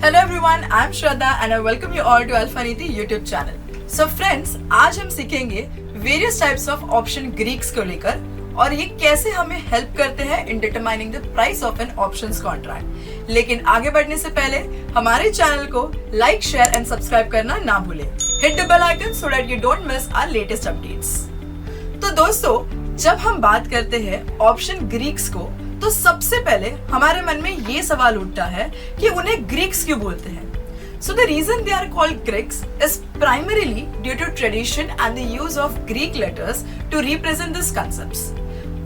Hello everyone, I'm Shraddha and I welcome you all to Alphaniti YouTube channel. So friends, आज हम सीखेंगे various types of option Greeks को लेकर और ये कैसे हमें हेल्प करते हैं in determining the price of an options contract. लेकिन आगे बढ़ने से पहले हमारे चैनल को लाइक, शेयर एंड सब्सक्राइब करना ना भूलें. Hit the bell icon so that you don't miss our latest updates. तो दोस्तों, जब हम बात करते हैं ऑप्शन ग्रीक्स को तो सबसे पहले हमारे मन में ये सवाल उठता है कि उन्हें ग्रीक्स क्यों बोलते हैं. So the reason they are called Greeks is primarily due to tradition and the use of Greek letters to represent these concepts.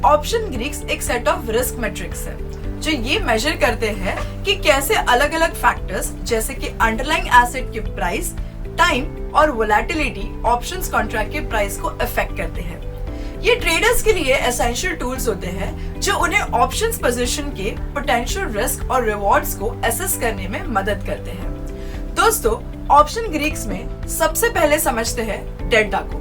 Option Greeks एक set of risk metrics है जो ये मेजर करते हैं कि कैसे अलग अलग फैक्टर्स जैसे कि अंडरलाइंग एसेट के प्राइस, टाइम और वोलेटिलिटी ऑप्शंस कॉन्ट्रैक्ट के प्राइस को अफेक्ट करते हैं. ये ट्रेडर्स के लिए एसेंशियल टूल्स होते हैं जो उन्हें ऑप्शंस पोजीशन के पोटेंशियल रिस्क और रिवॉर्ड्स को असेस करने में मदद करते हैं. दोस्तों, ऑप्शन ग्रीक्स में सबसे पहले समझते हैं डेल्टा को.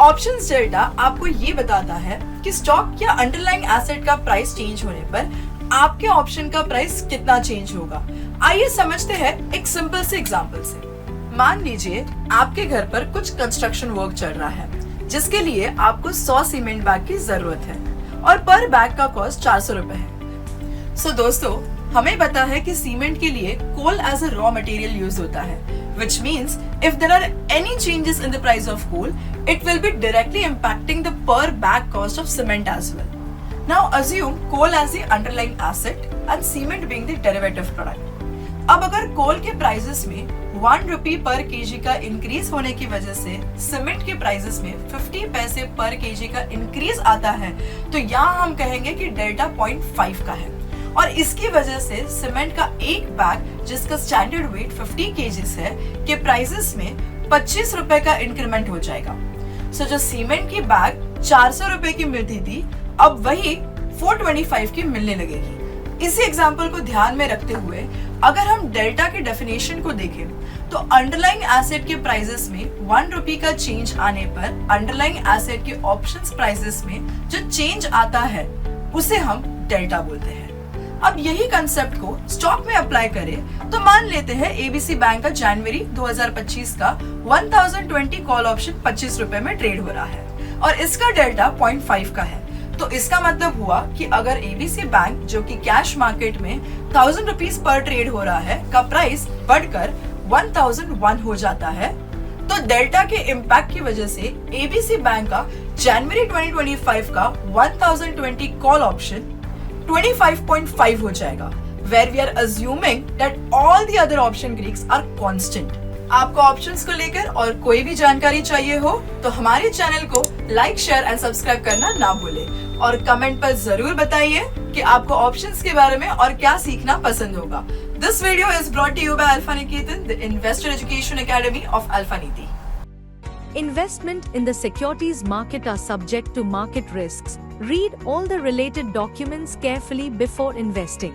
ऑप्शंस डेल्टा आपको ये बताता है कि स्टॉक या अंडरलाइंग एसेट का प्राइस चेंज होने पर आपके ऑप्शन का प्राइस कितना चेंज होगा. आइए समझते हैं एक सिंपल से एग्जांपल से. मान लीजिए आपके घर पर कुछ कंस्ट्रक्शन वर्क चल रहा है जिसके लिए आपको 100 सीमेंट बैग की जरूरत है और पर बैग का कॉस्ट 400 रुपए है. सो दोस्तों, हमें पता है कि सीमेंट के लिए coal as a raw material use होता है, which means if there are any changes in the price of coal, it will be directly impacting the per bag cost of cement as well. Now assume coal as the underlying asset and cement being the derivative product. अब अगर कोल के prices में 1 रुपी पर KG का increase होने की वजह से सीमेंट के प्राइसेस में 50 पैसे पर केजी का इंक्रीज आता है तो यहाँ हम कहेंगे कि डेल्टा 0.5 का है और इसकी वजह से सीमेंट का एक बैग जिसका स्टैंडर्ड वेट 50 केजीस है के प्राइसेस में 25 रुपए का इंक्रीमेंट हो जाएगा. सो जो सीमेंट की बैग 400 रुपए की मिलती थी अब वही 425 की मिलने लगेगी. इसी एग्जाम्पल को ध्यान में रखते हुए अगर हम डेल्टा के डेफिनेशन को देखें तो अंडरलाइंग एसेट के प्राइसेस में 1 रुपी का चेंज आने पर अंडरलाइंग एसेट के ऑप्शंस प्राइसेस में जो चेंज आता है उसे हम डेल्टा बोलते हैं. अब यही कंसेप्ट को स्टॉक में अप्लाई करें तो मान लेते हैं एबीसी बैंक का जनवरी 2025 का 1020 कॉल ऑप्शन 25 रुपए में ट्रेड हो रहा है और इसका डेल्टा 0.5 का है. तो इसका मतलब हुआ कि अगर एबीसी बैंक जो कि कैश मार्केट में 1000 रुपीज पर ट्रेड हो रहा है का प्राइस बढ़कर 1001 हो जाता है तो डेल्टा के इम्पैक्ट की वजह से एबीसी बैंक का जनवरी 2025 का 1020 कॉल ऑप्शन 25.5 हो जाएगा, where we are assuming that all the other option Greeks are constant. आपको ऑप्शंस को लेकर और कोई भी जानकारी चाहिए हो तो हमारे चैनल को लाइक, शेयर एंड सब्सक्राइब करना ना भूलें और कमेंट पर जरूर बताइए कि आपको ऑप्शंस के बारे में और क्या सीखना पसंद होगा. This video is brought to you by Alphaniketan, the investor education academy of Alphaniti. Investment in the securities market are subject to market risks. Read all the related documents carefully before investing.